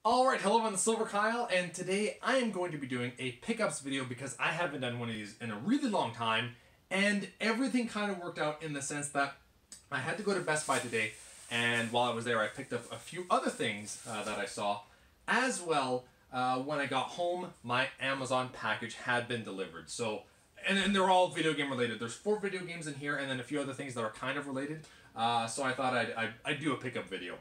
Alright, hello, I'm the silverkyle, and today I am going to be doing a pickups video because I haven't done one of these in a really long time, and everything kind of worked out in the sense that I had to go to Best Buy today, and while I was there I picked up a few other things that I saw. As well, when I got home, my Amazon package had been delivered. So, and they're all video game related. There's 4 video games in here and then a few other things that are kind of related. So I thought I'd do a pickup video.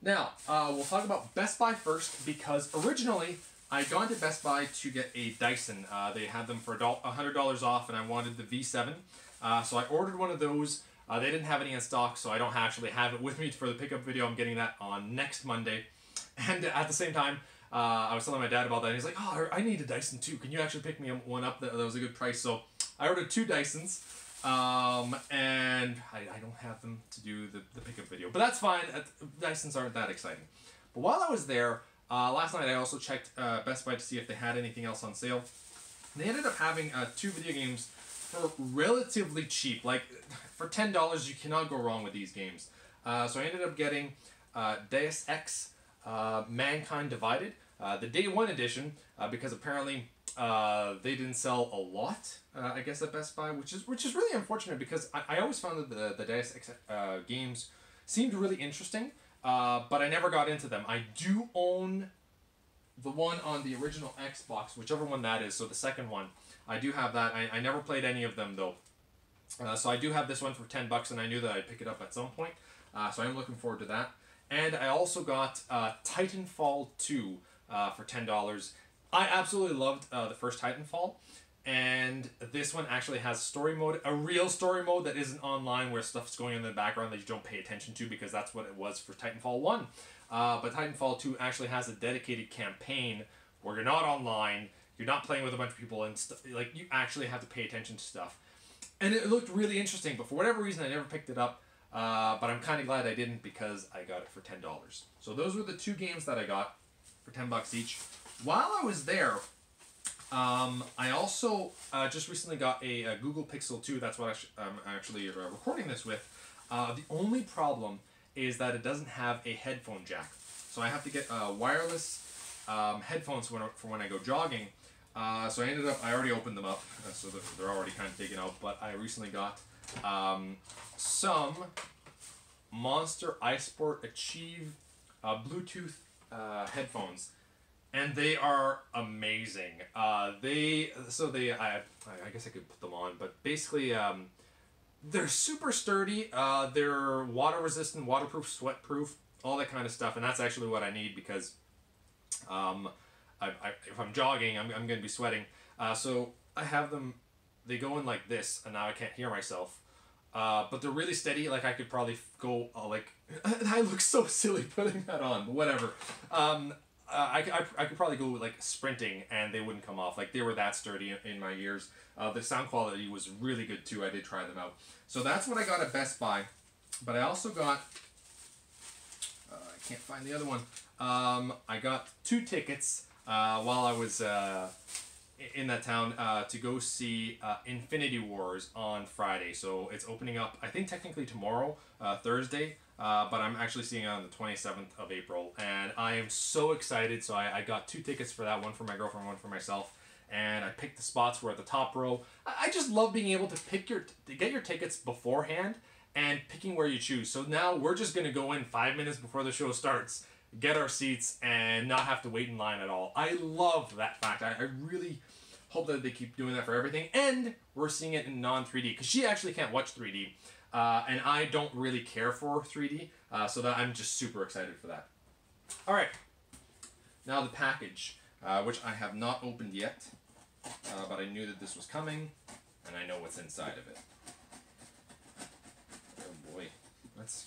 Now, we'll talk about Best Buy first because originally I'd gone to Best Buy to get a Dyson. They had them for $100 off and I wanted the V7. So I ordered one of those. They didn't have any in stock, so I don't actually have it with me for the pickup video. I'm getting that on next Monday. And at the same time, I was telling my dad about that and he's like, oh, I need a Dyson too. Can you actually pick me one up? That was a good price. So I ordered 2 Dysons. And I don't have them to do the pickup video, but that's fine. Dysons aren't that exciting. But while I was there, last night I also checked Best Buy to see if they had anything else on sale. They ended up having 2 video games for relatively cheap. Like, for $10, you cannot go wrong with these games. So I ended up getting Deus Ex Mankind Divided, the Day 1 edition, because apparently they didn't sell a lot, I guess, at Best Buy, which is really unfortunate because I always found that the Deus Ex games seemed really interesting, but I never got into them. I do own the one on the original Xbox, whichever one that is, so the second one. I do have that. I never played any of them, though. So I do have this one for $10, and I knew that I'd pick it up at some point, so I'm looking forward to that. And I also got Titanfall 2 for $10. I absolutely loved the first Titanfall, and this one actually has story mode, a real story mode that isn't online where stuff's going on in the background that you don't pay attention to because that's what it was for Titanfall 1. But Titanfall 2 actually has a dedicated campaign where you're not online, you're not playing with a bunch of people, and like you actually have to pay attention to stuff. And it looked really interesting, but for whatever reason I never picked it up, but I'm kind of glad I didn't because I got it for $10. So those were the 2 games that I got for $10 each. While I was there, I also just recently got a Google Pixel 2. That's what I'm actually recording this with. The only problem is that it doesn't have a headphone jack. So I have to get wireless headphones for when I go jogging. So I already opened them up, so they're already kind of taken out. But I recently got some Monster iSport Achieve Bluetooth headphones. And they are amazing. I guess I could put them on, but basically, they're super sturdy. They're water resistant, waterproof, sweatproof, all that kind of stuff. And that's actually what I need because if I'm jogging, I'm going to be sweating. So I have them. They go in like this, and now I can't hear myself. But they're really steady. Like I could probably go like. I look so silly putting that on, but whatever. I could probably go like sprinting and they wouldn't come off. Like they were that sturdy in my ears. The sound quality was really good too. I did try them out. So that's what I got at Best Buy. But I also got, I can't find the other one. I got 2 tickets while I was in that town to go see Infinity Wars on Friday. So it's opening up, I think technically tomorrow, Thursday. But I'm actually seeing it on the 27th of April, and I am so excited. So I got 2 tickets for that, one for my girlfriend, one for myself, and I picked the spots were at the top row. I just love being able to get your tickets beforehand and picking where you choose. So now we're just going to go in 5 minutes before the show starts, get our seats, and not have to wait in line at all. I love that fact. I really hope that they keep doing that for everything, and we're seeing it in non-3D, because she actually can't watch 3D. And I don't really care for 3D, so that I'm just super excited for that. All right, now the package, which I have not opened yet, but I knew that this was coming, and I know what's inside of it. Oh boy,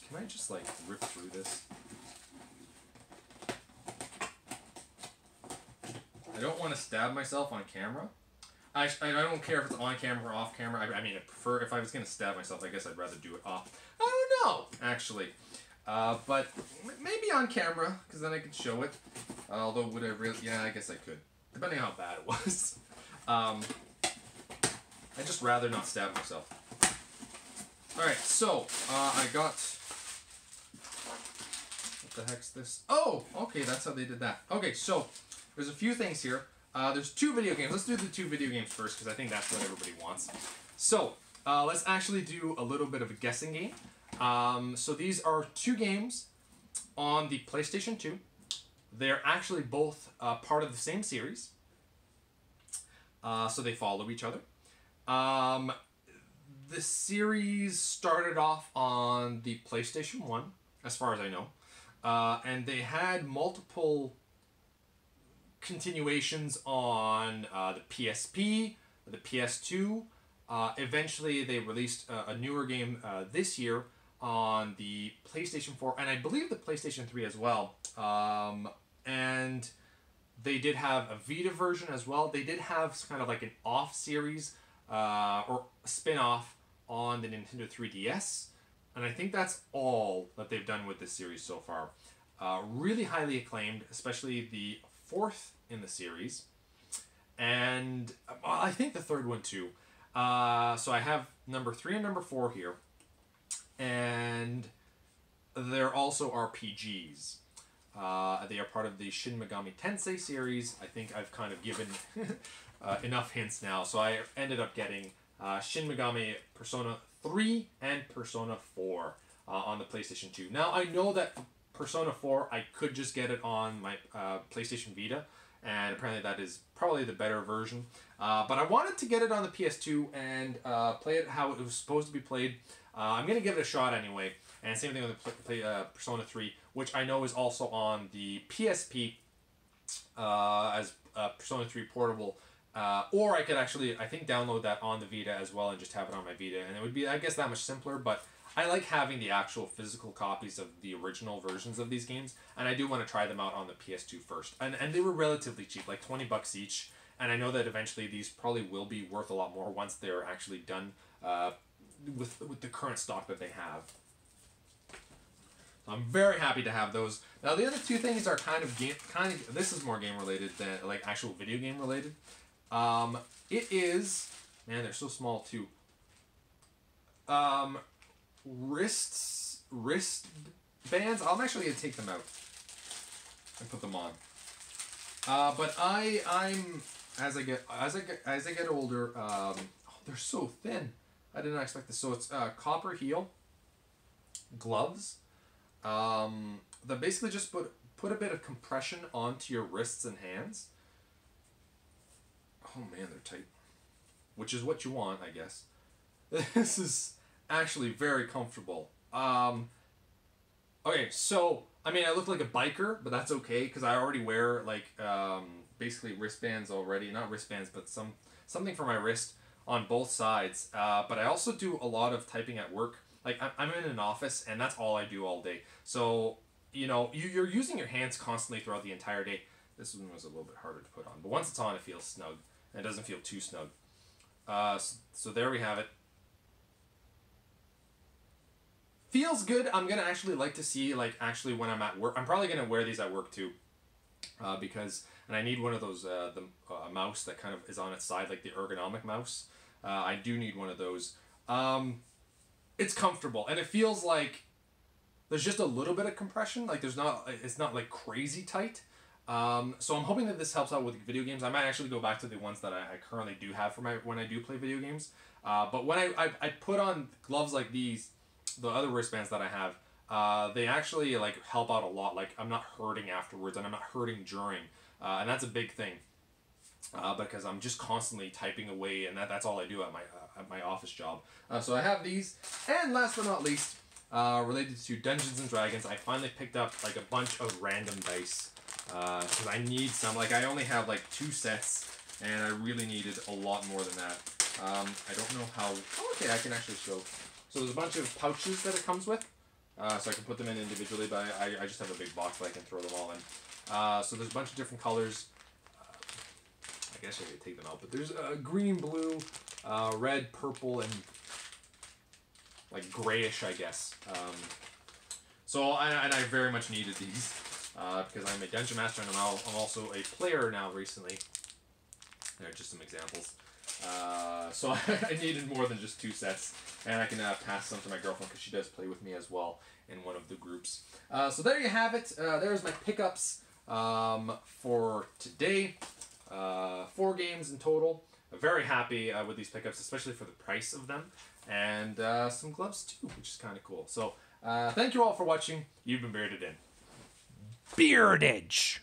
can I just like rip through this? I don't want to stab myself on camera. I don't care if it's on camera or off camera. I mean, I prefer, if I was going to stab myself, I guess I'd rather do it off. I don't know, actually. But maybe on camera, because then I could show it. Although, would I really? Yeah, I guess I could. Depending on how bad it was. I'd just rather not stab myself. Alright, so, I got the heck's this? Oh, okay, that's how they did that. Okay, so there's a few things here. There's 2 video games. Let's do the 2 video games first because I think that's what everybody wants. So let's actually do a little bit of a guessing game. So these are 2 games on the PlayStation 2. They're actually both part of the same series. So they follow each other. The series started off on the PlayStation 1, as far as I know. And they had multiple continuations on the PSP, the PS2. Eventually, they released a newer game this year on the PlayStation 4, and I believe the PlayStation 3 as well. And they did have a Vita version as well. They did have kind of like an off series or spin-off on the Nintendo 3DS. And I think that's all that they've done with this series so far. Really highly acclaimed, especially the 4th in the series. And I think the 3rd one too. So I have number 3 and number 4 here. And they're also RPGs. They are part of the Shin Megami Tensei series. I think I've kind of given enough hints now. So I ended up getting Shin Megami Persona 3 and Persona 4 on the PlayStation 2. Now, I know that Persona 4, I could just get it on my PlayStation Vita, and apparently that is probably the better version. But I wanted to get it on the PS2 and play it how it was supposed to be played. I'm going to give it a shot anyway. And same thing with the Persona 3, which I know is also on the PSP as Persona 3 Portable. Or I could actually, I think, download that on the Vita as well and just have it on my Vita. And it would be, I guess, that much simpler. But I like having the actual physical copies of the original versions of these games. And I do want to try them out on the PS2 first. And they were relatively cheap, like $20 each. And I know that eventually these probably will be worth a lot more once they're actually done with the current stock that they have. So I'm very happy to have those. Now the other 2 things are kind of this is more game related than like actual video game related. It is, man, they're so small too. Wrist bands. I'm actually gonna take them out and put them on. But I'm as I get older, oh, they're so thin. I did not expect this. So it's copper heel gloves. That basically just put a bit of compression onto your wrists and hands. Oh man, they're tight. Which is what you want, I guess. This is actually very comfortable. Okay, so I mean, I look like a biker, but that's okay because I already wear like basically wristbands already. Not wristbands, but something for my wrist on both sides. But I also do a lot of typing at work. Like I'm in an office, and that's all I do all day. So you know, you're using your hands constantly throughout the entire day. This one was a little bit harder to put on, but once it's on, it feels snug, and it doesn't feel too snug. So there we have it. Feels good. I'm gonna actually like to see, like, actually when I'm at work. I'm probably gonna wear these at work too, because and I need one of those a mouse that kind of is on its side, like the ergonomic mouse. I do need one of those. It's comfortable, and it feels like there's just a little bit of compression. Like it's not like crazy tight. So I'm hoping that this helps out with video games. I might actually go back to the ones that I currently do have for when I do play video games. But when I put on gloves like these, the other wristbands that I have, they actually like help out a lot. Like I'm not hurting afterwards, and I'm not hurting during, and that's a big thing. Because I'm just constantly typing away, and that's all I do at my office job. So I have these, and last but not least, related to Dungeons and Dragons, I finally picked up like a bunch of random dice because I need some. Like I only have like 2 sets, and I really needed a lot more than that. I don't know how. Oh, okay, I can actually show. So there's a bunch of pouches that it comes with, so I can put them in individually, but I just have a big box that I can throw them all in. So there's a bunch of different colors. I guess I could take them out, but there's green, blue, red, purple, and like grayish, I guess. So I very much needed these because I'm a dungeon master, and I'm also a player now recently. There are just some examples. So I needed more than just 2 sets, and I can pass some to my girlfriend because she does play with me as well in one of the groups. So there you have it. There's my pickups for today. 4 games in total. I'm very happy with these pickups, especially for the price of them, and some gloves too, which is kind of cool. So thank you all for watching. You've been Bearded In. Beardage.